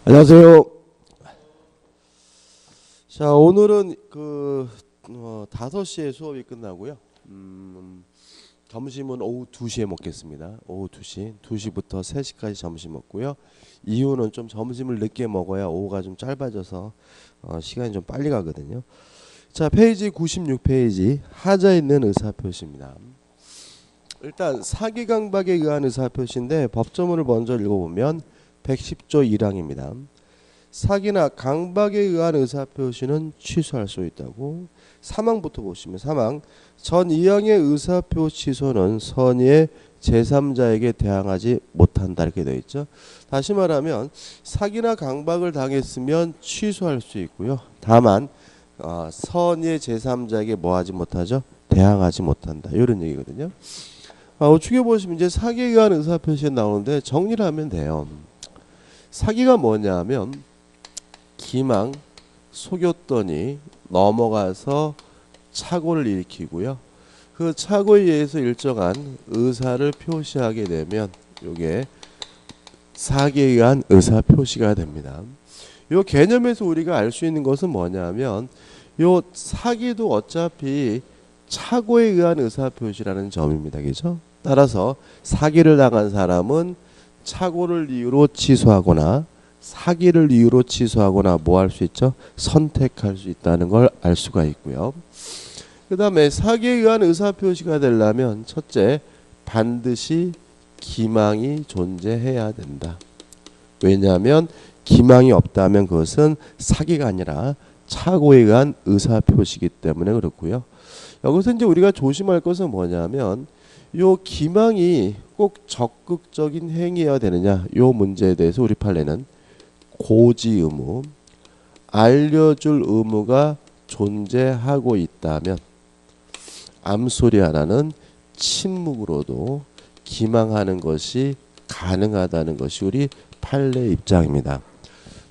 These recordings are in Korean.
안녕하세요. 자, 오늘은 5시에 수업이 끝나고요. 점심은 오후 2시에 먹겠습니다. 오후 2시. 2시부터 3시까지 점심 먹고요. 이유는 좀 점심을 늦게 먹어야 오후가 좀 짧아져서 시간이 좀 빨리 가거든요. 자, 페이지 96페이지 하자 있는 의사표시입니다. 일단 사기강박에 의한 의사표시인데 법조문을 먼저 읽어보면 110조 1항입니다. 사기나 강박에 의한 의사표시는 취소할 수 있다고. 3항부터 보시면 3항 전 2항의 의사표 취소는 선의의 제3자에게 대항하지 못한다 이렇게 되어 있죠. 다시 말하면 사기나 강박을 당했으면 취소할 수 있고요. 다만 선의의 제3자에게 뭐하지 못하죠? 대항하지 못한다 이런 얘기거든요. 우측에 보시면 이제 사기에 의한 의사표시 나오는데 정리를 하면 돼요. 사기가 뭐냐면 기망 속였더니 넘어가서 착오를 일으키고요. 그 착오에 의해서 일정한 의사를 표시하게 되면 이게 사기에 의한 의사 표시가 됩니다. 이 개념에서 우리가 알 수 있는 것은 뭐냐면 이 사기도 어차피 착오에 의한 의사 표시라는 점입니다. 그죠? 따라서 사기를 당한 사람은 착오를 이유로 취소하거나 사기를 이유로 취소하거나 뭐 할 수 있죠? 선택할 수 있다는 걸 알 수가 있고요. 그 다음에 사기에 의한 의사표시가 되려면 첫째, 반드시 기망이 존재해야 된다. 왜냐하면 기망이 없다면 그것은 사기가 아니라 착오에 의한 의사표시이기 때문에 그렇고요. 여기서 이제 우리가 조심할 것은 뭐냐면 요 기망이 꼭 적극적인 행위여야 되느냐 요 문제에 대해서 우리 판례는 고지 의무, 알려줄 의무가 존재하고 있다면 암소리 하나는 침묵으로도 기망하는 것이 가능하다는 것이 우리 판례 입장입니다.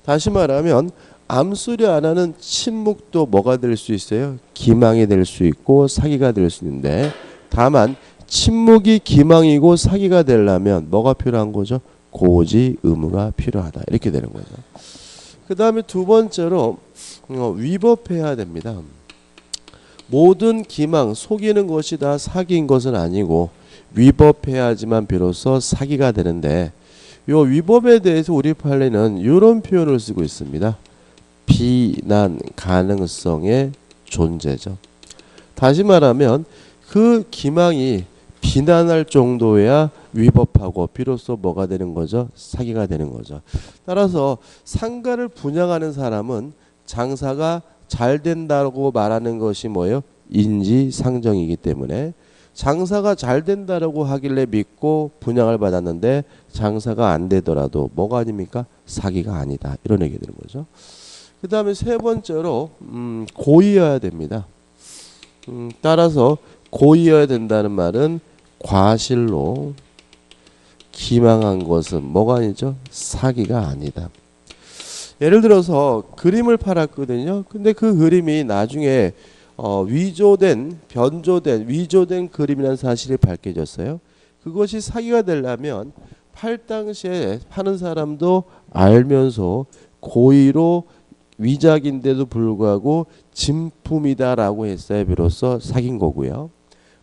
다시 말하면 암소리 하나는 침묵도 뭐가 될 수 있어요? 기망이 될 수 있고 사기가 될 수 있는데 다만 침묵이 기망이고 사기가 되려면 뭐가 필요한 거죠? 고지 의무가 필요하다. 이렇게 되는 거죠. 그 다음에 두 번째로 위법해야 됩니다. 모든 기망, 속이는 것이 다 사기인 것은 아니고 위법해야지만 비로소 사기가 되는데 이 위법에 대해서 우리 판례는 이런 표현을 쓰고 있습니다. 비난 가능성의 존재죠. 다시 말하면 그 기망이 비난할 정도야 위법하고 비로소 뭐가 되는 거죠? 사기가 되는 거죠. 따라서 상가를 분양하는 사람은 장사가 잘 된다고 말하는 것이 뭐예요? 인지상정이기 때문에 장사가 잘 된다고 하길래 믿고 분양을 받았는데 장사가 안 되더라도 뭐가 아닙니까? 사기가 아니다. 이런 얘기 되는 거죠. 그 다음에 세 번째로 고의여야 됩니다. 따라서 고의여야 된다는 말은 과실로 기망한 것은 뭐가 아니죠? 사기가 아니다. 예를 들어서 그림을 팔았거든요. 근데 그 그림이 나중에 위조된 그림이라는 사실이 밝혀졌어요. 그것이 사기가 되려면 팔 당시에 파는 사람도 알면서 고의로 위작인데도 불구하고 진품이다라고 했어야 비로소 사기인 거고요.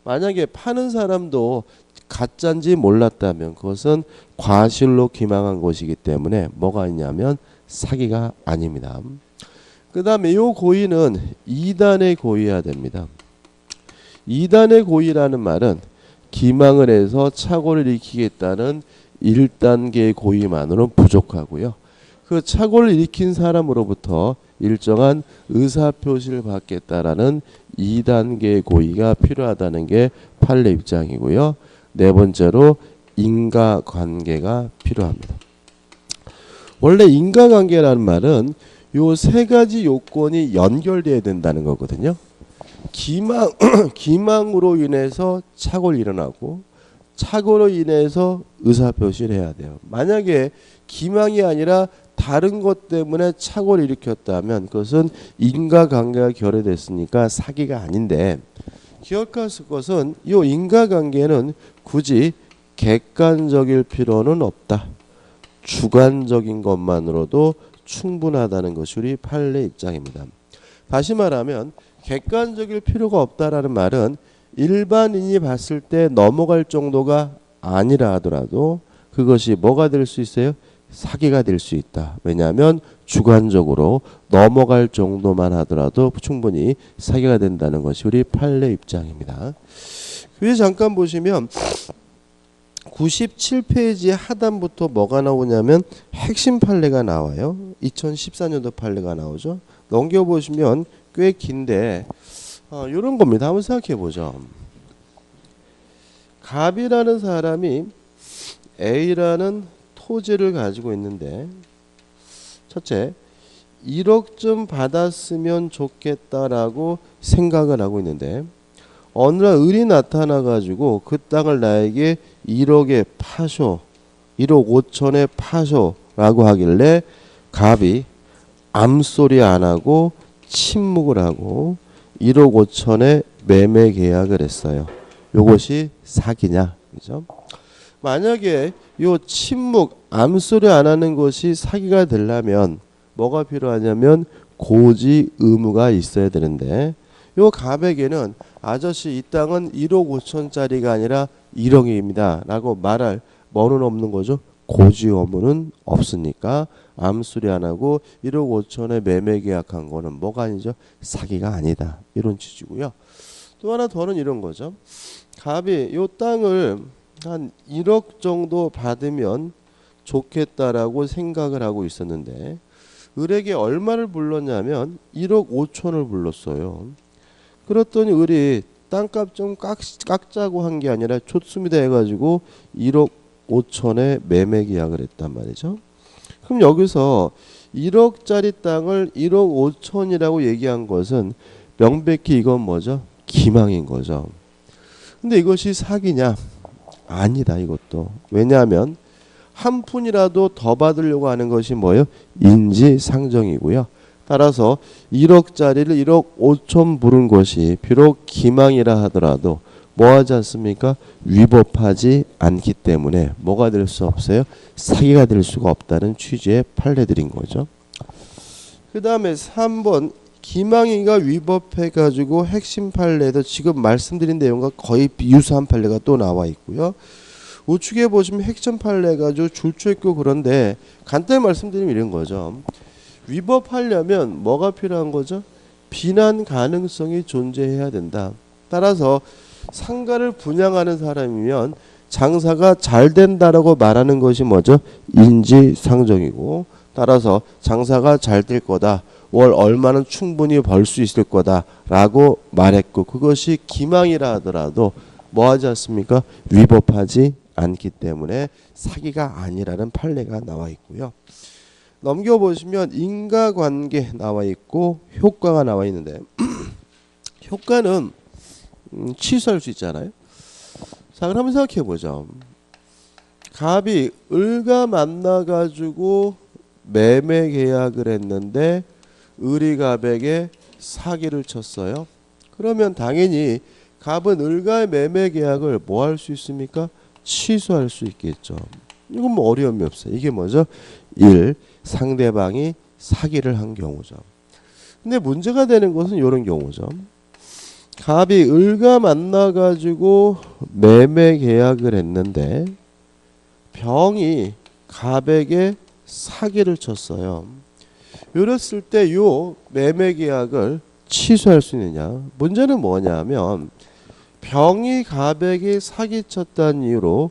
만약에 파는 사람도 가짜인지 몰랐다면 그것은 과실로 기망한 것이기 때문에 뭐가 있냐면 사기가 아닙니다. 그 다음에 이 고의는 2단의 고의여야 됩니다. 2단의 고의라는 말은 기망을 해서 착오를 일으키겠다는 1단계의 고의만으로는 부족하고요. 그 착오를 일으킨 사람으로부터 일정한 의사표시를 받겠다라는 2단계의 고의가 필요하다는 게 판례 입장이고요. 네 번째로 인과관계가 필요합니다. 원래 인과관계라는 말은 요 세 가지 요건이 연결돼야 된다는 거거든요. 기망으로 인해서 착오를 일어나고 착오로 인해서 의사표시를 해야 돼요. 만약에 기망이 아니라 다른 것 때문에 착오를 일으켰다면 그것은 인과관계가 결여됐으니까 사기가 아닌데 기억할 것은 이 인과관계는 굳이 객관적일 필요는 없다. 주관적인 것만으로도 충분하다는 것이 우리 판례 입장입니다. 다시 말하면 객관적일 필요가 없다라는 말은 일반인이 봤을 때 넘어갈 정도가 아니라 하더라도 그것이 뭐가 될 수 있어요? 사기가 될 수 있다. 왜냐하면 주관적으로 넘어갈 정도만 하더라도 충분히 사기가 된다는 것이 우리 판례 입장입니다. 위에 잠깐 보시면 97페이지 하단부터 뭐가 나오냐면 핵심 판례가 나와요. 2014년도 판례가 나오죠. 넘겨보시면 꽤 긴데 이런 겁니다. 한번 생각해 보죠. 갑이라는 사람이 A라는 토지를 가지고 있는데 첫째 1억 좀 받았으면 좋겠다라고 생각을 하고 있는데 어느 날 을이 나타나 가지고 그 땅을 나에게 1억에 파쇼 1억 5천에 파쇼라고 하길래 갑이 암소리 안 하고 침묵을 하고 1억 5천에 매매 계약을 했어요. 요것이 사기냐? 그죠? 만약에 요 침묵, 암소리 안 하는 것이 사기가 되려면 뭐가 필요하냐면 고지 의무가 있어야 되는데 요 갑에게는 아저씨 이 땅은 1억 5천짜리가 아니라 1억입니다 라고 말할 뭐는 없는 거죠? 고지 의무는 없으니까 암소리 안 하고 1억 5천에 매매 계약한 거는 뭐가 아니죠? 사기가 아니다. 이런 취지고요. 또 하나 더는 이런 거죠. 갑이 요 땅을 한 1억 정도 받으면 좋겠다라고 생각을 하고 있었는데 을에게 얼마를 불렀냐면 1억 5천을 불렀어요. 그랬더니 을이 땅값 좀 깎자고 한 게 아니라 좋습니다 해가지고 1억 5천에 매매 계약을 했단 말이죠. 그럼 여기서 1억짜리 땅을 1억 5천이라고 얘기한 것은 명백히 이건 뭐죠? 기망인 거죠. 근데 이것이 사기냐? 아니다 이것도. 왜냐하면 한 푼이라도 더 받으려고 하는 것이 뭐예요? 인지상정이고요. 따라서 1억짜리를 1억 5천 부른 것이 비록 기망이라 하더라도 뭐하지 않습니까? 위법하지 않기 때문에 뭐가 될 수 없어요? 사기가 될 수가 없다는 취지의 판례들인 거죠. 그 다음에 3번 기망이가 위법해가지고 핵심 판례도 지금 말씀드린 내용과 거의 유사한 판례가 또 나와 있고요. 우측에 보시면 핵심 판례가 좀 줄쳐 있고 그런데 간단히 말씀드리면 이런 거죠. 위법하려면 뭐가 필요한 거죠? 비난 가능성이 존재해야 된다. 따라서 상가를 분양하는 사람이면 장사가 잘 된다라고 말하는 것이 뭐죠? 인지상정이고 따라서 장사가 잘 될 거다. 월 얼마는 충분히 벌 수 있을 거다라고 말했고 그것이 기망이라 하더라도 뭐하지 않습니까? 위법하지 않기 때문에 사기가 아니라는 판례가 나와 있고요. 넘겨보시면 인과관계 나와 있고 효과가 나와 있는데 효과는 취소할 수 있잖아요. 자, 그럼 한번 생각해 보죠. 갑이 을과 만나가지고 매매 계약을 했는데 을이 갑에게 사기를 쳤어요. 그러면 당연히 갑은 을과의 매매 계약을 뭐 할 수 있습니까? 취소할 수 있겠죠. 이건 뭐 어려움이 없어요. 이게 뭐죠? 1. 상대방이 사기를 한 경우죠. 근데 문제가 되는 것은 이런 경우죠. 갑이 을과 만나가지고 매매 계약을 했는데 병이 갑에게 사기를 쳤어요. 이랬을 때 요 매매 계약을 취소할 수 있느냐? 문제는 뭐냐면 병이 갑에게 사기쳤다는 이유로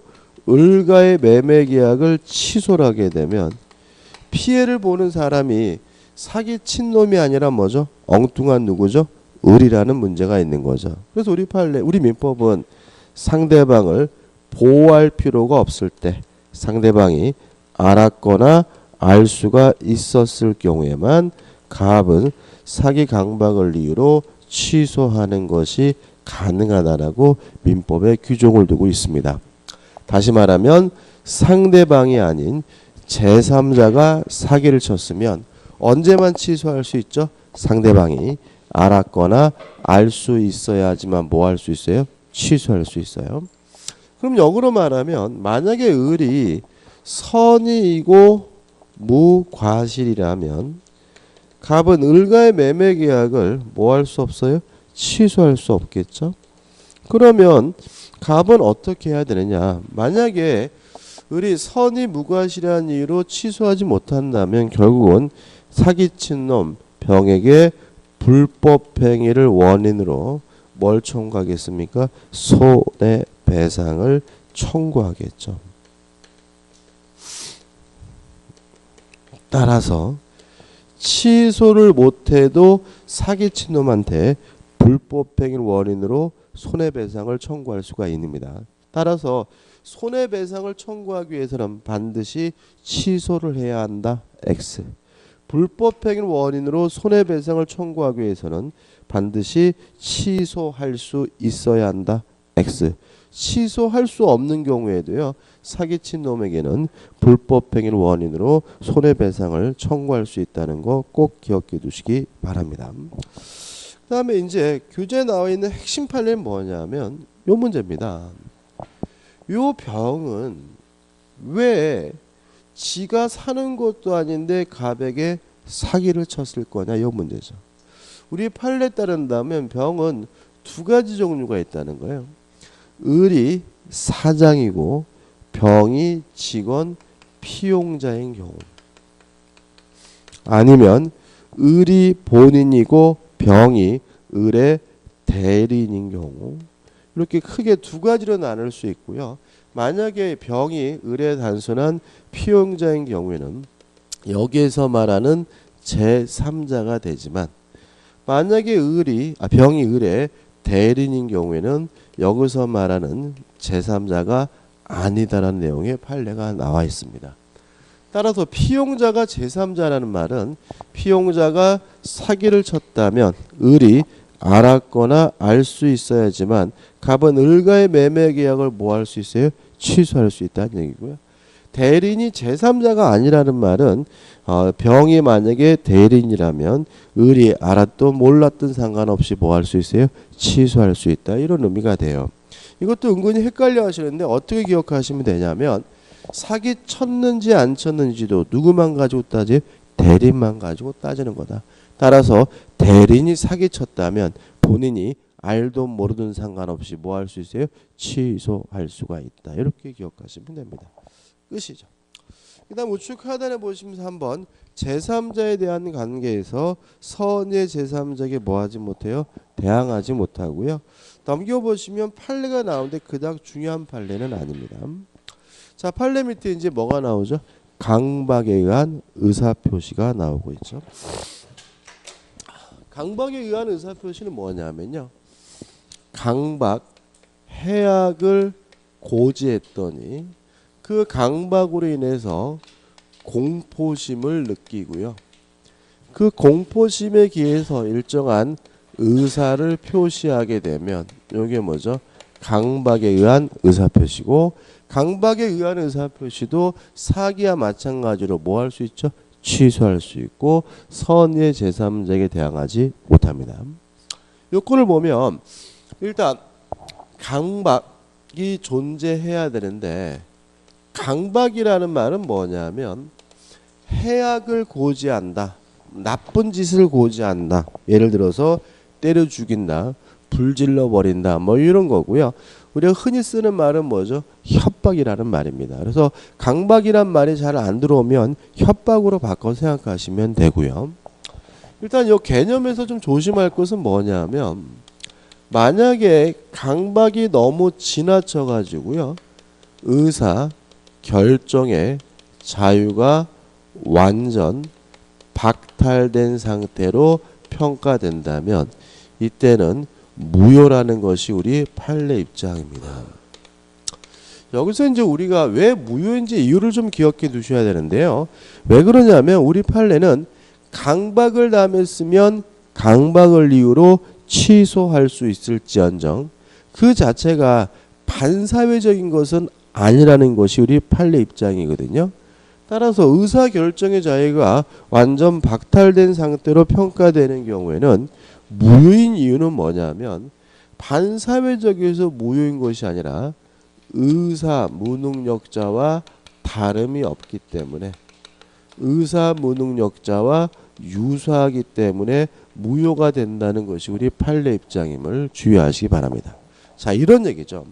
을과의 매매 계약을 취소를 하게 되면 피해를 보는 사람이 사기친 놈이 아니라 뭐죠? 엉뚱한 누구죠? 을이라는 문제가 있는 거죠. 그래서 우리 판례, 우리 민법은 상대방을 보호할 필요가 없을 때 상대방이 알았거나 알 수가 있었을 경우에만 갑은 사기 강박을 이유로 취소하는 것이 가능하다라고 민법에 규정을 두고 있습니다. 다시 말하면 상대방이 아닌 제3자가 사기를 쳤으면 언제만 취소할 수 있죠? 상대방이 알았거나 알 수 있어야지만 뭐 할 수 있어요? 취소할 수 있어요. 그럼 역으로 말하면 만약에 을이 선의이고 무과실이라면 갑은 을과의 매매 계약을 뭐 할 수 없어요? 취소할 수 없겠죠. 그러면 갑은 어떻게 해야 되느냐? 만약에 을이 선의 무과실이라는 이유로 취소하지 못한다면 결국은 사기친 놈 병에게 불법행위를 원인으로 뭘 청구하겠습니까? 손해배상을 청구하겠죠. 따라서 취소를 못해도 사기친 놈한테 불법행위를 원인으로 손해배상을 청구할 수가 있습니다. 따라서 손해배상을 청구하기 위해서는 반드시 취소를 해야 한다. X. 불법행위를 원인으로 손해배상을 청구하기 위해서는 반드시 취소할 수 있어야 한다. X. 취소할 수 없는 경우에도요. 사기친 놈에게는 불법행위를 원인으로 손해배상을 청구할 수 있다는 거 꼭 기억해 두시기 바랍니다. 그 다음에 이제 교재에 나와 있는 핵심 판례는 뭐냐면 요 문제입니다. 요 병은 왜 지가 사는 것도 아닌데 갑에게 사기를 쳤을 거냐 요 문제죠. 우리 판례에 따른다면 병은 두 가지 종류가 있다는 거예요. 을이 사장이고 병이 직원 피용자인 경우, 아니면 을이 본인이고 병이 을의 대리인인 경우, 이렇게 크게 두 가지로 나눌 수 있고요. 만약에 병이 을의 단순한 피용자인 경우에는 여기에서 말하는 제3자가 되지만, 만약에 병이 을의 대리인인 경우에는 여기서 말하는 제3자가 아니다라는 내용의 판례가 나와 있습니다. 따라서 피용자가 제3자라는 말은 피용자가 사기를 쳤다면 을이 알았거나 알 수 있어야지만 갑은 을과의 매매 계약을 뭐 할 수 있어요? 취소할 수 있다는 얘기고요. 대리인이 제3자가 아니라는 말은 병이 만약에 대리인이라면 을이 알았던 몰랐던 상관없이 뭐 할 수 있어요? 취소할 수 있다. 이런 의미가 돼요. 이것도 은근히 헷갈려 하시는데 어떻게 기억하시면 되냐면 사기 쳤는지 안 쳤는지도 누구만 가지고 따지? 대리인만 가지고 따지는 거다. 따라서 대리인이 사기 쳤다면 본인이 알든 모르든 상관없이 뭐 할 수 있어요? 취소할 수가 있다. 이렇게 기억하시면 됩니다. 끝이죠. 그 다음 우측 하단에 보시면서 한번 제3자에 대한 관계에서 선의 제3자에게 뭐하지 못해요? 대항하지 못하고요. 넘겨보시면 판례가 나오는데 그닥 중요한 판례는 아닙니다. 자, 판례 밑에 이제 뭐가 나오죠? 강박에 의한 의사표시가 나오고 있죠. 강박에 의한 의사표시는 뭐냐면요. 강박, 해악을 고지했더니 그 강박으로 인해서 공포심을 느끼고요. 그 공포심에 기해서 일정한 의사를 표시하게 되면 이게 뭐죠? 강박에 의한 의사표시고, 강박에 의한 의사표시도 사기와 마찬가지로 뭐 할 수 있죠? 취소할 수 있고 선의 제3자에게 대항하지 못합니다. 요건을 보면 일단 강박이 존재해야 되는데, 강박이라는 말은 뭐냐면 해악을 고지한다, 나쁜 짓을 고지한다. 예를 들어서 때려 죽인다, 불질러 버린다, 뭐 이런 거고요. 우리가 흔히 쓰는 말은 뭐죠? 협박이라는 말입니다. 그래서 강박이란 말이 잘 안 들어오면 협박으로 바꿔 생각하시면 되고요. 일단 이 개념에서 좀 조심할 것은 뭐냐면, 만약에 강박이 너무 지나쳐 가지고요, 의사 결정의 자유가 완전 박탈된 상태로 평가된다면 이때는 무효라는 것이 우리 판례 입장입니다. 여기서 이제 우리가 왜 무효인지 이유를 좀 기억해 두셔야 되는데요. 왜 그러냐면 우리 판례는 강박을 당했으면 강박을 이유로 취소할 수 있을지언정 그 자체가 반사회적인 것은 아니라는 것이 우리 판례 입장이거든요. 따라서 의사결정의 자유가 완전 박탈된 상태로 평가되는 경우에는 무효인 이유는 뭐냐면 반사회적에서 무효인 것이 아니라 의사 무능력자와 다름이 없기 때문에 의사 무능력자와 유사하기 때문에 무효가 된다는 것이 우리 판례 입장임을 주의하시기 바랍니다. 자, 이런 얘기죠.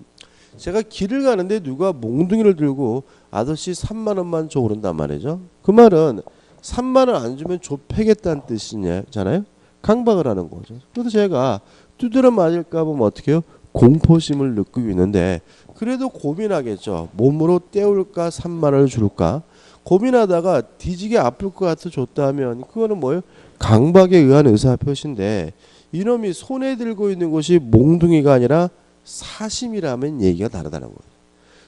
제가 길을 가는데 누가 몽둥이를 들고 아저씨 3만 원만 줘 그런단 말이죠. 그 말은 3만 원 안 주면 좁혀겠다는 뜻이잖아요. 강박을 하는 거죠. 그래서 제가 두드려 맞을까 보면 어떻게 해요? 공포심을 느끼고 있는데 그래도 고민하겠죠. 몸으로 때울까 3만 원을 줄까? 고민하다가 뒤지게 아플 것 같아 줬다면 그거는 뭐예요? 강박에 의한 의사표시인데 이놈이 손에 들고 있는 것이 몽둥이가 아니라 사심이라면 얘기가 다르다는 거예요.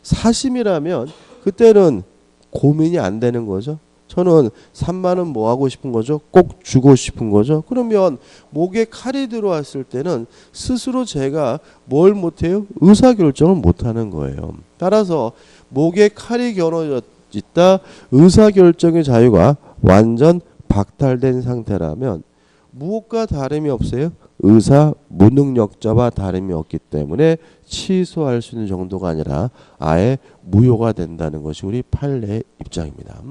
사심이라면 그때는 고민이 안 되는 거죠. 저는 3만 원 뭐 하고 싶은 거죠? 꼭 주고 싶은 거죠. 그러면 목에 칼이 들어왔을 때는 스스로 제가 뭘 못해요? 의사결정을 못하는 거예요. 따라서 목에 칼이 겨눠져 있다 의사결정의 자유가 완전 박탈된 상태라면 무엇과 다름이 없어요? 의사 무능력자와 다름이 없기 때문에 취소할 수 있는 정도가 아니라 아예 무효가 된다는 것이 우리 판례의 입장입니다.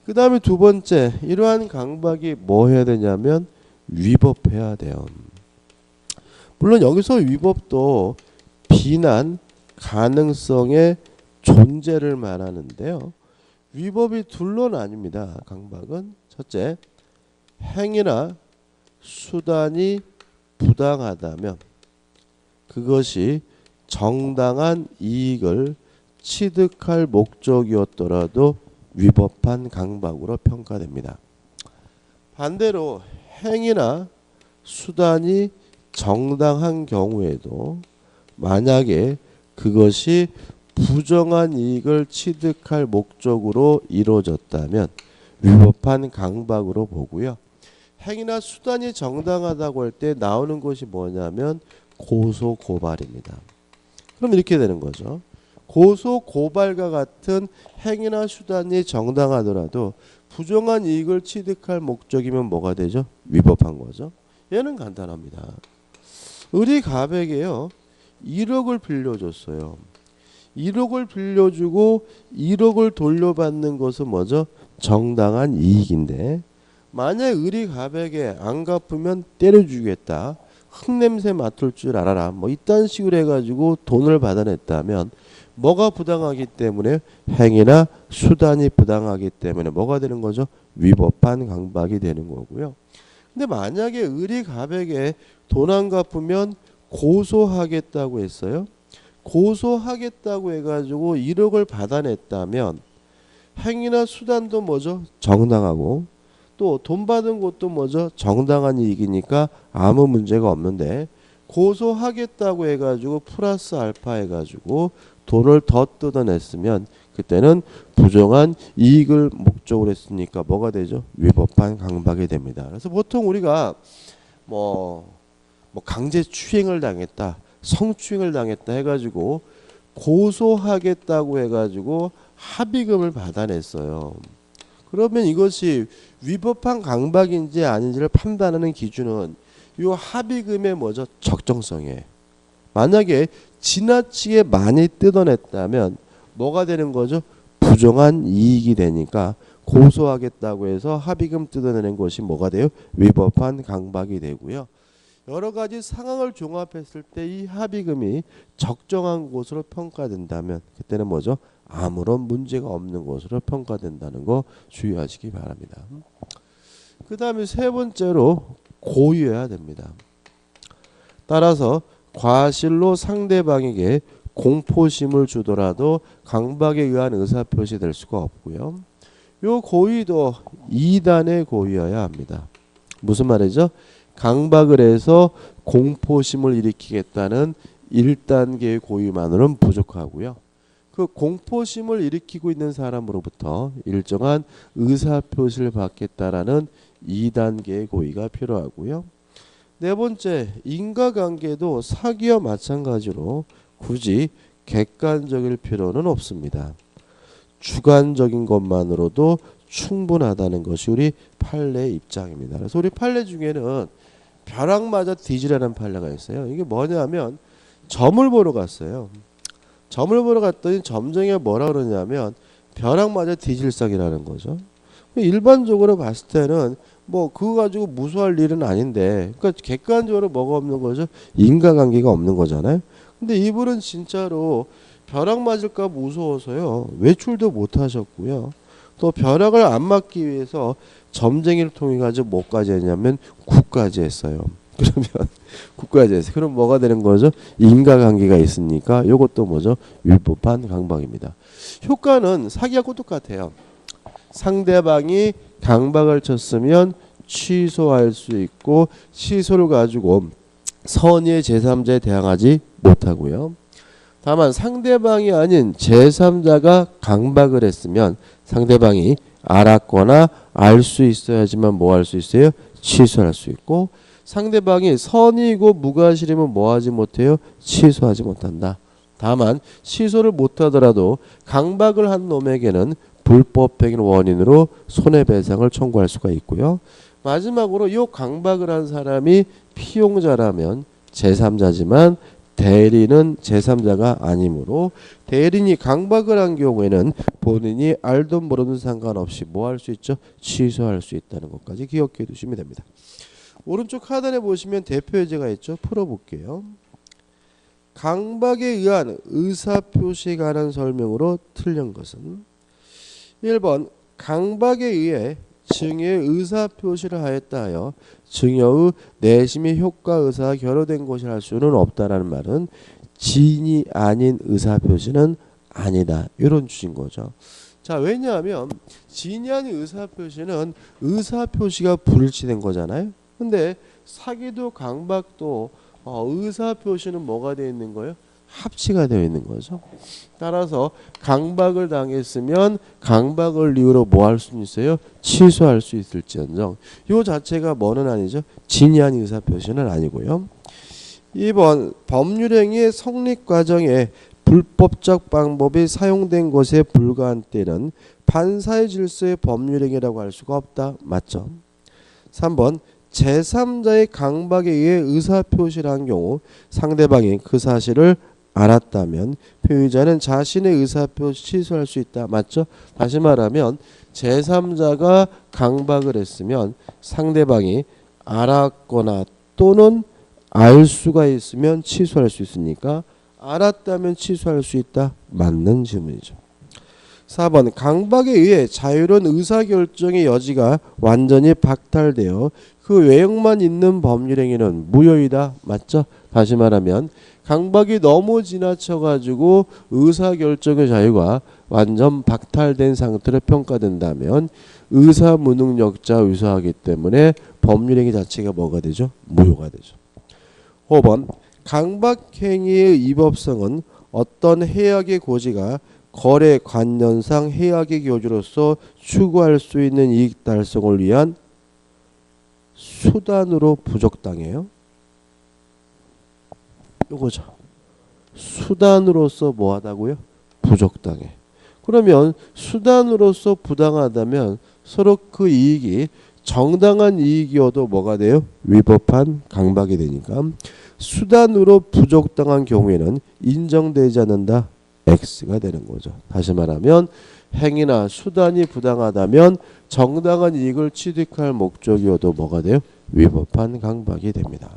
그 다음에 두 번째, 이러한 강박이 뭐 해야 되냐면 위법해야 돼요. 물론 여기서 위법도 비난 가능성의 존재를 말하는데요. 위법이 둘로 나뉩니다. 강박은 첫째, 행위나 수단이 부당하다면 그것이 정당한 이익을 취득할 목적이었더라도 위법한 강박으로 평가됩니다. 반대로 행위나 수단이 정당한 경우에도 만약에 그것이 부정한 이익을 취득할 목적으로 이루어졌다면 위법한 강박으로 보고요. 행위나 수단이 정당하다고 할 때 나오는 것이 뭐냐면 고소 고발입니다. 그럼 이렇게 되는 거죠. 고소 고발과 같은 행위나 수단이 정당하더라도 부정한 이익을 취득할 목적이면 뭐가 되죠? 위법한 거죠. 얘는 간단합니다. 을이 갑에게요 1억을 빌려줬어요. 1억을 빌려주고 1억을 돌려받는 것은 뭐죠? 정당한 이익인데 만약 을이 갑에게 안 갚으면 때려주겠다. 흙냄새 맡을 줄 알아라. 뭐 이딴 식으로 해가지고 돈을 받아냈다면 뭐가 부당하기 때문에 행위나 수단이 부당하기 때문에 뭐가 되는 거죠? 위법한 강박이 되는 거고요. 근데 만약에 을이 갑에게 돈 안 갚으면 고소하겠다고 했어요. 고소하겠다고 해가지고 1억을 받아냈다면 행위나 수단도 뭐죠? 정당하고 또 돈 받은 것도 뭐죠? 정당한 이익이니까 아무 문제가 없는데 고소하겠다고 해가지고 플러스 알파 해가지고 돈을 더 뜯어냈으면 그때는 부정한 이익을 목적으로 했으니까 뭐가 되죠? 위법한 강박이 됩니다. 그래서 보통 우리가 뭐 강제추행을 당했다, 성추행을 당했다 해가지고 고소하겠다고 해가지고 합의금을 받아냈어요. 그러면 이것이 위법한 강박인지 아닌지를 판단하는 기준은 이 합의금의 뭐죠? 적정성이에요. 만약에 지나치게 많이 뜯어냈다면 뭐가 되는 거죠? 부정한 이익이 되니까 고소하겠다고 해서 합의금 뜯어내는 것이 뭐가 돼요? 위법한 강박이 되고요. 여러 가지 상황을 종합했을 때 이 합의금이 적정한 것으로 평가된다면 그때는 뭐죠? 아무런 문제가 없는 것으로 평가된다는 거 주의하시기 바랍니다. 그 다음에 세 번째로 고의해야 됩니다. 따라서 과실로 상대방에게 공포심을 주더라도 강박에 의한 의사표시 될 수가 없고요. 요 고의도 2단의 고의여야 합니다. 무슨 말이죠? 강박을 해서 공포심을 일으키겠다는 1단계의 고의만으로는 부족하고요. 그 공포심을 일으키고 있는 사람으로부터 일정한 의사표시를 받겠다라는 2단계의 고의가 필요하고요. 네 번째, 인과관계도 사기와 마찬가지로 굳이 객관적일 필요는 없습니다. 주관적인 것만으로도 충분하다는 것이 우리 판례의 입장입니다. 그래서 우리 판례 중에는 벼락 맞아 뒤지라는 판례가 있어요. 이게 뭐냐면 점을 보러 갔어요. 점을 보러 갔더니 점쟁이가 뭐라 그러냐면 벼락 맞아 뒤질상이라는 거죠. 일반적으로 봤을 때는 뭐 그거 가지고 무수할 일은 아닌데, 그러니까 객관적으로 뭐가 없는 거죠? 인과관계가 없는 거잖아요. 근데 이분은 진짜로 벼락 맞을까 무서워서요 외출도 못 하셨고요. 또 벼락을 안 맞기 위해서 점쟁이를 통해 가지고 뭐까지 했냐면 굿까지 했어요. 그러면 굿까지 했어요. 그럼 뭐가 되는 거죠? 인과관계가 있으니까 이것도 뭐죠? 위법한 강박입니다. 효과는 사기하고 똑같아요. 상대방이 강박을 쳤으면 취소할 수 있고, 취소를 가지고 선의의 제3자에 대항하지 못하고요. 다만 상대방이 아닌 제3자가 강박을 했으면 상대방이 알았거나 알 수 있어야지만 뭐 할 수 있어요? 취소할 수 있고, 상대방이 선의이고 무과실이면 뭐 하지 못해요? 취소하지 못한다. 다만 취소를 못하더라도 강박을 한 놈에게는 불법행위 원인으로 손해배상을 청구할 수가 있고요. 마지막으로 이 강박을 한 사람이 피용자라면 제3자지만 대리는 제3자가 아니므로 대리인이 강박을 한 경우에는 본인이 알든 모르든 상관없이 뭐 할 수 있죠? 취소할 수 있다는 것까지 기억해 두시면 됩니다. 오른쪽 하단에 보시면 대표 예제가 있죠? 풀어볼게요. 강박에 의한 의사표시에 관한 설명으로 틀린 것은 1번 강박에 의해 증여의 의사표시를 하였다 하여 증여의 내심의 효과 의사와 결여된 것이라 할 수는 없다라는 말은 진이 아닌 의사표시는 아니다. 이런 주신 거죠. 자, 왜냐하면 진이 아닌 의사표시는 의사표시가 불일치된 거잖아요. 근데 사기도 강박도 의사표시는 뭐가 되어 있는 거예요? 합치가 되어 있는 거죠. 따라서 강박을 당했으면 강박을 이유로 뭐 할 수 있어요? 취소할 수 있을지언정 요 자체가 뭐는 아니죠? 진이 아닌 의사표시는 아니고요. 2번 법률행위의 성립 과정에 불법적 방법이 사용된 것에 불과한 때는 반사의 질서의 법률행위라고 할 수가 없다. 맞죠? 3번 제3자의 강박에 의해 의사표시를 한 경우 상대방이 그 사실을 알았다면 피의자는 자신의 의사표시 취소할 수 있다. 맞죠? 다시 말하면 제3자가 강박을 했으면 상대방이 알았거나 또는 알 수가 있으면 취소할 수 있으니까 알았다면 취소할 수 있다. 맞는 질문이죠. 4번 강박에 의해 자유로운 의사결정의 여지가 완전히 박탈되어 그 외형만 있는 법률행위는 무효이다. 맞죠? 다시 말하면 강박이 너무 지나쳐가지고 의사결정의 자유가 완전 박탈된 상태로 평가된다면 의사무능력자 위소하기 때문에 법률행위 자체가 뭐가 되죠? 무효가 되죠. 5번 강박행위의 위법성은 어떤 해악의 고지가 거래 관련상 해악의 교주로서 추구할 수 있는 이익 달성을 위한 수단으로 부족당해요. 요거죠. 수단으로서 뭐하다고요? 부족당해. 그러면 수단으로서 부당하다면 서로 그 이익이 정당한 이익이어도 뭐가 돼요? 위법한 강박이 되니까 수단으로 부족당한 경우에는 인정되지 않는다. X가 되는 거죠. 다시 말하면 행위나 수단이 부당하다면 정당한 이익을 취득할 목적이어도 뭐가 돼요? 위법한 강박이 됩니다.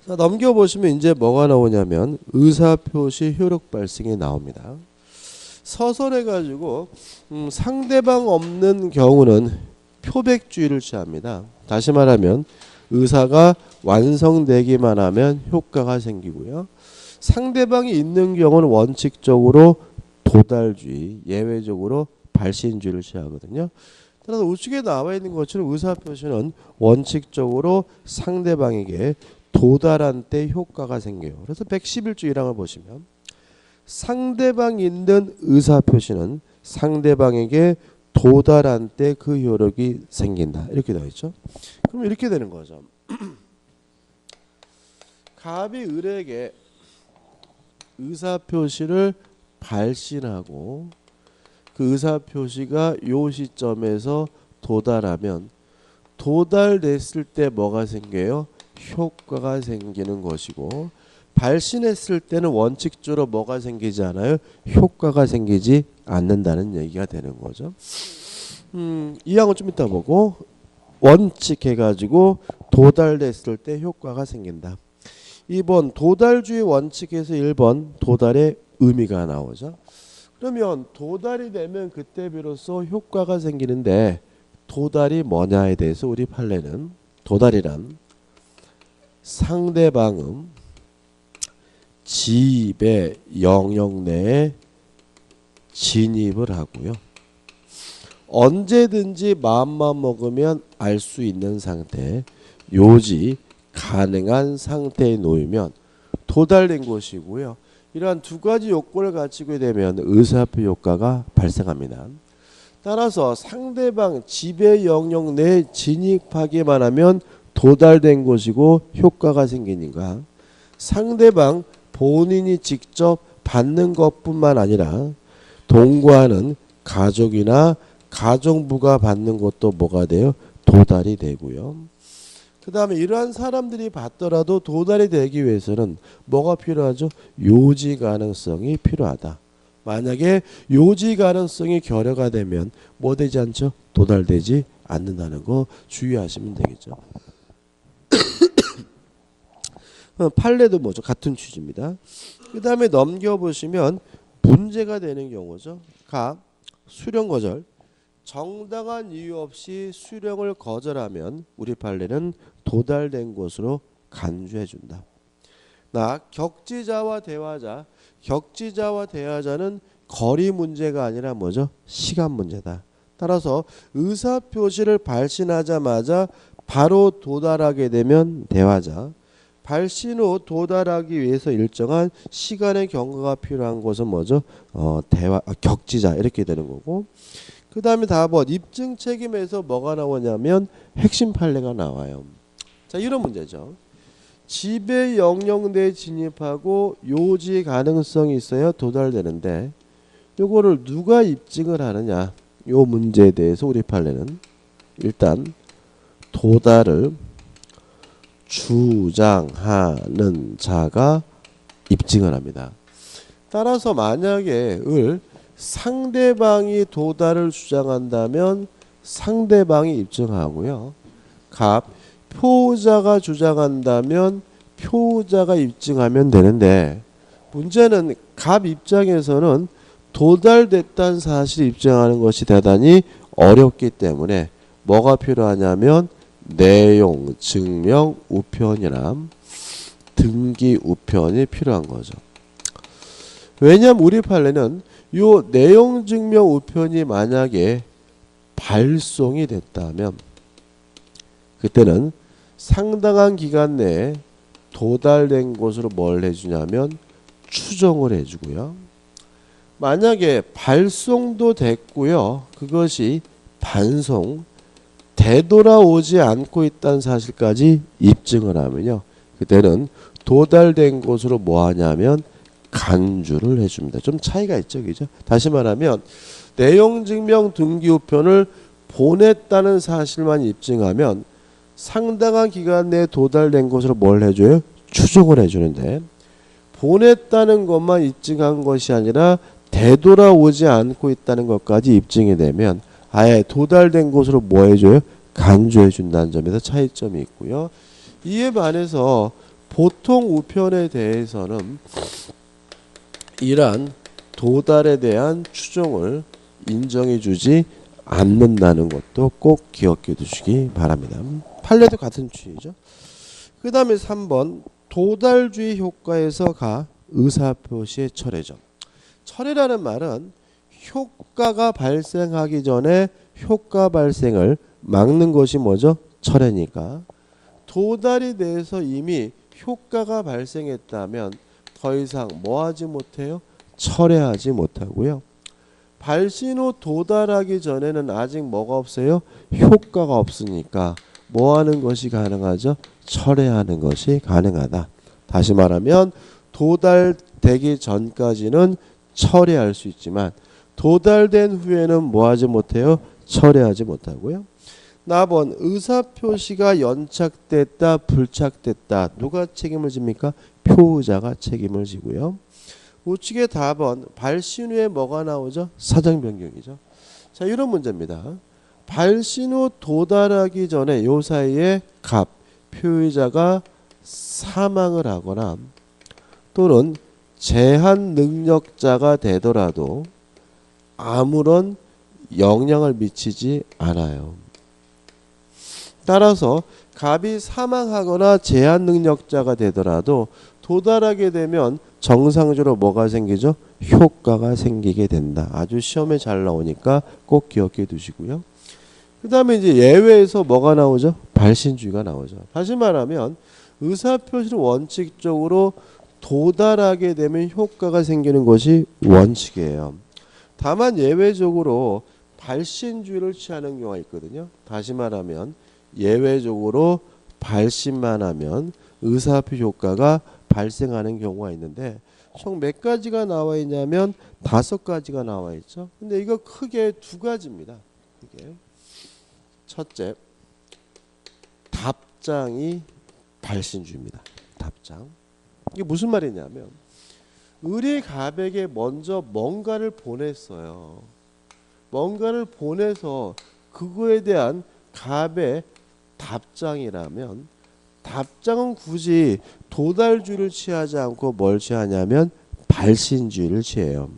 자, 넘겨보시면 이제 뭐가 나오냐면 의사표시 효력 발생이 나옵니다. 서술해 가지고 상대방 없는 경우는 표백주의를 취합니다. 다시 말하면 의사가 완성되기만 하면 효과가 생기고요. 상대방이 있는 경우는 원칙적으로 도달주의, 예외적으로 발신주의를 취하거든요. 따라서 우측에 나와 있는 것처럼 의사표시는 원칙적으로 상대방에게 도달한 때 효과가 생겨요. 그래서 111조 1항을 보시면 상대방이 있는 의사표시는 상대방에게 도달한 때 그 효력이 생긴다. 이렇게 되어 있죠. 그럼 이렇게 되는 거죠. 갑이 을에게 의사표시를 발신하고 그 의사표시가 요 시점에서 도달하면 도달됐을 때 뭐가 생겨요? 효과가 생기는 것이고 발신했을 때는 원칙적으로 뭐가 생기지 않아요? 효과가 생기지 않는다는 얘기가 되는 거죠. 이 항은 좀 이따 보고 원칙 해가지고 도달됐을 때 효과가 생긴다. 2번 도달주의 원칙에서 1번 도달의 의미가 나오죠. 그러면 도달이 되면 그때 비로소 효과가 생기는데 도달이 뭐냐에 대해서 우리 판례는 도달이란 상대방은 지배 영역 내에 진입을 하고요. 언제든지 마음만 먹으면 알 수 있는 상태, 요지 가능한 상태에 놓이면 도달된 것이고요. 이러한 두 가지 요건을 갖추게 되면 의사표 효과가 발생합니다. 따라서 상대방 지배 영역 내에 진입하기만 하면 도달된 것이고 효과가 생기니까 상대방 본인이 직접 받는 것뿐만 아니라 동거하는 가족이나 가정부가 받는 것도 뭐가 돼요? 도달이 되고요. 그 다음에 이러한 사람들이 받더라도 도달이 되기 위해서는 뭐가 필요하죠? 요지 가능성이 필요하다. 만약에 요지 가능성이 결여가 되면 뭐 되지 않죠? 도달되지 않는다는 거 주의하시면 되겠죠. 판례도 뭐죠? 같은 취지입니다. 그 다음에 넘겨보시면 문제가 되는 경우죠. 가 수령 거절. 정당한 이유 없이 수령을 거절하면 우리 판례는 도달된 것으로 간주해 준다. 나 격지자와 대화자. 격지자와 대화자는 거리 문제가 아니라 뭐죠? 시간 문제다. 따라서 의사표시를 발신하자마자 바로 도달하게 되면 대화자. 발신 후 도달하기 위해서 일정한 시간의 경과가 필요한 것은 뭐죠? 격지자 이렇게 되는 거고. 그 다음에 4번 입증 책임에서 뭐가 나오냐면 핵심 판례가 나와요. 자, 이런 문제죠. 지배 영역 내에 진입하고 요지 가능성이 있어야 도달되는데 요거를 누가 입증을 하느냐, 요 문제에 대해서 우리 판례는 일단 도달을 주장하는 자가 입증을 합니다. 따라서 만약에 상대방이 도달을 주장한다면 상대방이 입증하고요. 표자가 주장한다면 표자가 입증하면 되는데 문제는 입장에서는 도달됐다는 사실을 입증하는 것이 대단히 어렵기 때문에 뭐가 필요하냐면 내용, 증명, 우편이나 등기 우편이 필요한 거죠. 왜냐하면 우리 판례는 요 내용, 증명, 우편이 만약에 발송이 됐다면 그때는 상당한 기간 내에 도달된 것으로 뭘 해주냐면 추정을 해주고요. 만약에 발송도 됐고요. 그것이 반송, 되돌아오지 않고 있다는 사실까지 입증을 하면요. 그때는 도달된 것으로 뭐 하냐면 간주를 해줍니다. 좀 차이가 있죠, 그죠? 다시 말하면 내용 증명 등기 우편을 보냈다는 사실만 입증하면 상당한 기간 내에 도달된 것으로 뭘 해줘요? 추정을 해주는데 보냈다는 것만 입증한 것이 아니라 되돌아오지 않고 있다는 것까지 입증이 되면 아예 도달된 것으로 뭐 해줘요? 간주해 준다는 점에서 차이점이 있고요. 이에 반해서 보통 우편에 대해서는 이러한 도달에 대한 추정을 인정해 주지 않는다는 것도 꼭 기억해 두시기 바랍니다. 판례도 같은 취지죠. 그 다음에 3번 도달주의 효과에서 의사표시의 철회죠. 철회라는 말은 효과가 발생하기 전에 효과 발생을 막는 것이 뭐죠? 철회니까. 도달이 돼서 이미 효과가 발생했다면 더 이상 뭐 하지 못해요? 철회하지 못하고요. 발신 후 도달하기 전에는 아직 뭐가 없어요? 효과가 없으니까 뭐 하는 것이 가능하죠? 철회하는 것이 가능하다. 다시 말하면 도달되기 전까지는 철회할 수 있지만 도달된 후에는 뭐 하지 못해요? 철회하지 못하고요. 4번 의사표시가 연착됐다 불착됐다 누가 책임을 집니까? 표의자가 책임을 지고요. 우측의 답은 발신 후에 뭐가 나오죠? 사정 변경이죠. 자, 이런 문제입니다. 발신 후 도달하기 전에 요 사이에 갑, 표의자가 사망을 하거나 또는 제한 능력자가 되더라도 아무런 영향을 미치지 않아요. 따라서 갑이 사망하거나 제한 능력자가 되더라도 도달하게 되면 정상적으로 뭐가 생기죠? 효과가 생기게 된다. 아주 시험에 잘 나오니까 꼭 기억해 두시고요. 그 다음에 이제 예외에서 뭐가 나오죠? 발신주의가 나오죠. 다시 말하면 의사표시를 원칙적으로 도달하게 되면 효과가 생기는 것이 원칙이에요. 다만 예외적으로 발신주의를 취하는 경우가 있거든요. 다시 말하면 예외적으로 발신만 하면 의사표 효과가 발생하는 경우가 있는데 총 몇 가지가 나와 있냐면 5가지가 나와 있죠. 근데 이거 크게 2가지입니다. 크게. 첫째, 답장이 발신주의입니다. 답장. 이게 무슨 말이냐면 을이 갑에게 먼저 뭔가를 보냈어요. 뭔가를 보내서 그거에 대한 갑의 답장이라면 답장은 굳이 도달주의를 취하지 않고 뭘 취하냐면 발신주의를 취해요.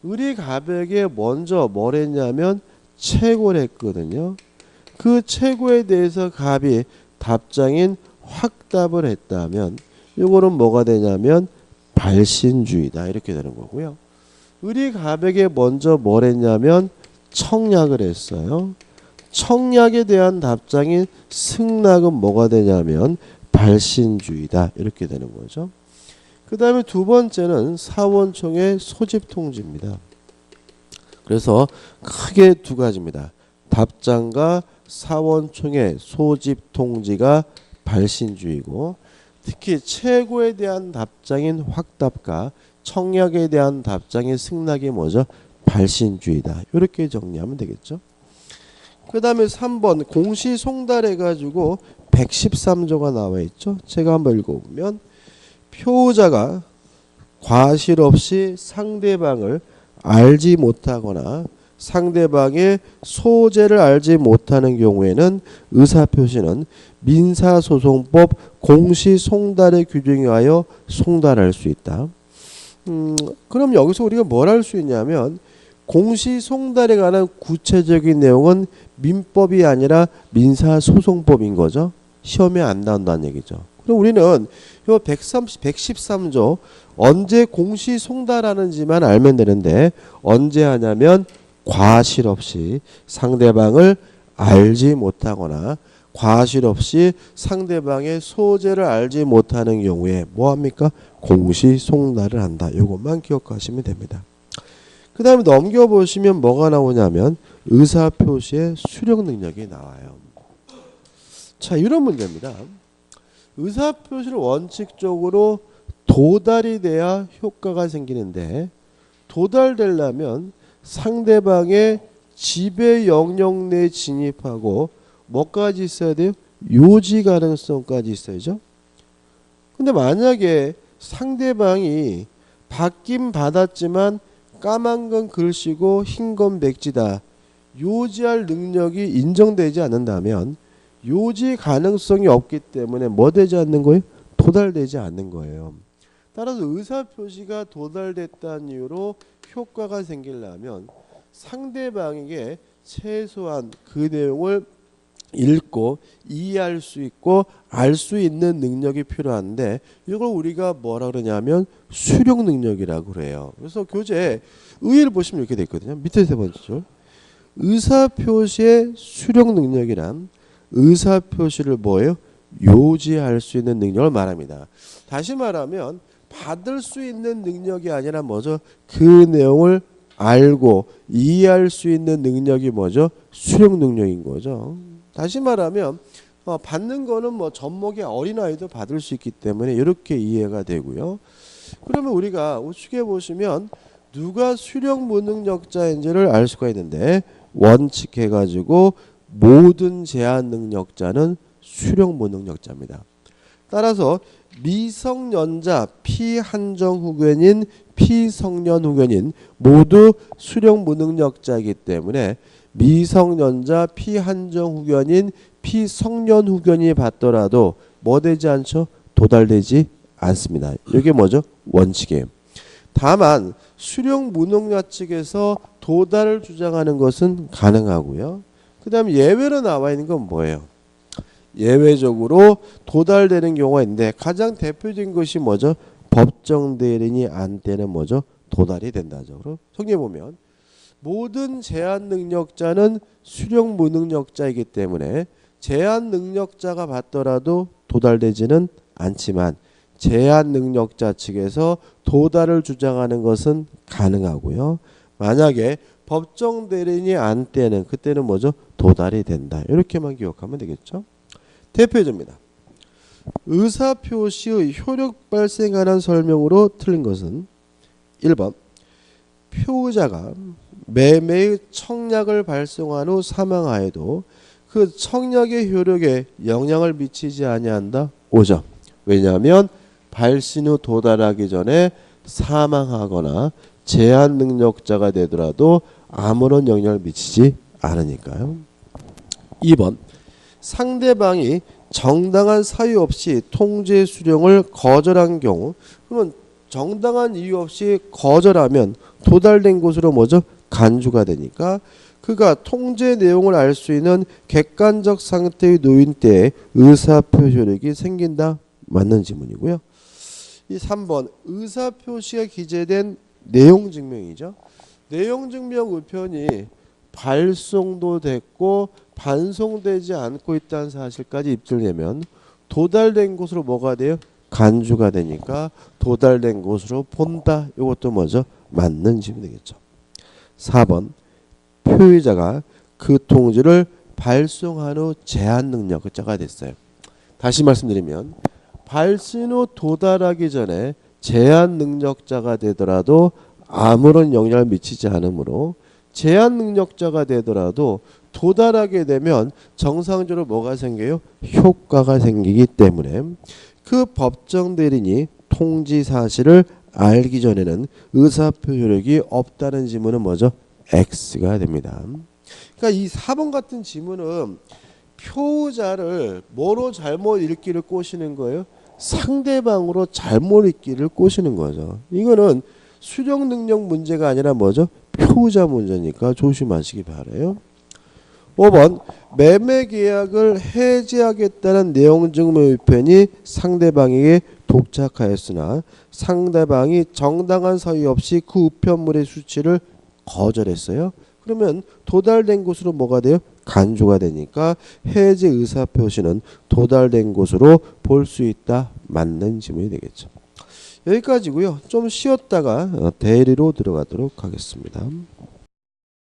을이 갑에게 먼저 뭘 했냐면 채고를 했거든요. 그 채고에 대해서 갑이 답장인 확답을 했다면 이거는 뭐가 되냐면 발신주의다 이렇게 되는 거고요. 을이 갑에게 먼저 뭘 했냐면 청약을 했어요. 청약에 대한 답장인 승낙은 뭐가 되냐면 발신주의다 이렇게 되는 거죠. 그 다음에 2번째는 사원총의 소집통지입니다. 그래서 크게 2가지입니다. 답장과 사원총의 소집통지가 발신주의고 특히 최고에 대한 답장인 확답과 청약에 대한 답장인 승낙이 뭐죠? 발신주의다. 이렇게 정리하면 되겠죠. 그 다음에 3번 공시송달해가지고 113조가 나와 있죠. 제가 한번 읽어보면 표의자가 과실 없이 상대방을 알지 못하거나 상대방의 소재를 알지 못하는 경우에는 의사표시는 민사소송법 공시송달의 규정에 의하여 송달할 수 있다. 그럼 여기서 우리가 뭘 할 수 있냐면 공시송달에 관한 구체적인 내용은 민법이 아니라 민사소송법인 거죠. 시험에 안 나온다는 얘기죠. 그럼 우리는 요 113조 언제 공시송달하는지만 알면 되는데 언제 하냐면 과실 없이 상대방을 알지 못하거나 과실 없이 상대방의 소재를 알지 못하는 경우에 뭐합니까? 공시송달을 한다. 이것만 기억하시면 됩니다. 그 다음에 넘겨보시면 뭐가 나오냐면 의사표시의 수령 능력이 나와요. 자, 이런 문제입니다. 의사표시를 원칙적으로 도달이 돼야 효과가 생기는데 도달되려면 상대방의 지배 영역 내에 진입하고 뭐까지 있어야 돼요? 요지 가능성까지 있어야죠. 근데 만약에 상대방이 받긴 받았지만 까만 건 글씨고 흰 건 백지다. 요지할 능력이 인정되지 않는다면 요지 가능성이 없기 때문에 뭐 되지 않는 거예요? 도달되지 않는 거예요. 따라서 의사표시가 도달됐다는 이유로 효과가 생기려면 상대방에게 최소한 그 내용을 읽고 이해할 수 있고 알 수 있는 능력이 필요한데 이걸 우리가 뭐라 그러냐면 수령 능력이라고 그래요. 그래서 교재 의의를 보시면 이렇게 돼 있거든요. 밑에 3번째 줄. 의사표시의 수령 능력이란 의사표시를 뭐예요? 요지할 수 있는 능력을 말합니다. 다시 말하면 받을 수 있는 능력이 아니라 뭐죠? 그 내용을 알고 이해할 수 있는 능력이 뭐죠? 수령 능력인 거죠. 다시 말하면 받는 거는 뭐 젖먹이 어린아이도 받을 수 있기 때문에 이렇게 이해가 되고요. 그러면 우리가 우측에 보시면 누가 수령 무능력자인지를 알 수가 있는데 원칙해가지고 모든 제한 능력자는 수령 무능력자입니다. 따라서 미성년자 피한정 후견인 피성년 후견인 모두 수령 무능력자이기 때문에 미성년자 피한정 후견인 피성년 후견이 받더라도 뭐 되지 않죠? 도달되지 않습니다. 이게 뭐죠? 원칙이에요. 다만 수령 무능자 측에서 도달을 주장하는 것은 가능하고요. 그 다음에 예외로 나와 있는 건 뭐예요? 예외적으로 도달되는 경우가 있는데 가장 대표적인 것이 뭐죠? 법정 대리인이 안 때는 뭐죠? 도달이 된다죠. 그럼 성경에 보면 모든 제한 능력자는 수령 무능력자이기 때문에 제한 능력자가 받더라도 도달되지는 않지만 제한 능력자 측에서 도달을 주장하는 것은 가능하고요. 만약에 법정 대리인이 안 때는 그때는 뭐죠? 도달이 된다. 이렇게만 기억하면 되겠죠. 대표적입니다. 의사표시의 효력 발생하는 설명으로 틀린 것은 1번 표의자가 매매의 청약을 발송한 후 사망하여도 그 청약의 효력에 영향을 미치지 아니한다. 5점. 왜냐하면 발신 후 도달하기 전에 사망하거나 제한 능력자가 되더라도 아무런 영향을 미치지 않으니까요. 2번 상대방이 정당한 사유 없이 통제 수령을 거절한 경우, 그러면 정당한 이유 없이 거절하면 도달된 것으로 뭐죠? 간주가 되니까 그가 통제 내용을 알 수 있는 객관적 상태의 노인 때에 의사표시력이 생긴다. 맞는 지문이고요. 이 3번 의사표시가 기재된 내용증명이죠. 내용증명 우편이 발송도 됐고 반송되지 않고 있다는 사실까지 입증되면 도달된 것으로 뭐가 돼요? 간주가 되니까 도달된 것으로 본다. 이것도 뭐죠? 맞는 지문이 되겠죠. 4번 표의자가 그 통지를 발송한 후 제한 능력자가 됐어요. 다시 말씀드리면 발신 후 도달하기 전에 제한 능력자가 되더라도 아무런 영향을 미치지 않으므로 제한 능력자가 되더라도 도달하게 되면 정상적으로 뭐가 생겨요? 효과가 생기기 때문에 그 법정 대리인이 통지 사실을 알기 전에는 의사표 효력이 없다는 지문은 뭐죠? X가 됩니다. 그러니까 이 4번 같은 지문은 표의자를 뭐로 잘못 읽기를 꼬시는 거예요? 상대방으로 잘못 읽기를 꼬시는 거죠. 이거는 수령 능력 문제가 아니라 뭐죠? 표의자 문제니까 조심하시기 바라요. 5번 매매 계약을 해지하겠다는 내용 증명 우편이 상대방에게 도착하였으나 상대방이 정당한 사유 없이 그 우편물의 수취를 거절했어요. 그러면 도달된 것으로 뭐가 돼요? 간주가 되니까 해지 의사표시는 도달된 것으로 볼 수 있다. 맞는 지문이 되겠죠. 여기까지고요. 좀 쉬었다가 대리로 들어가도록 하겠습니다.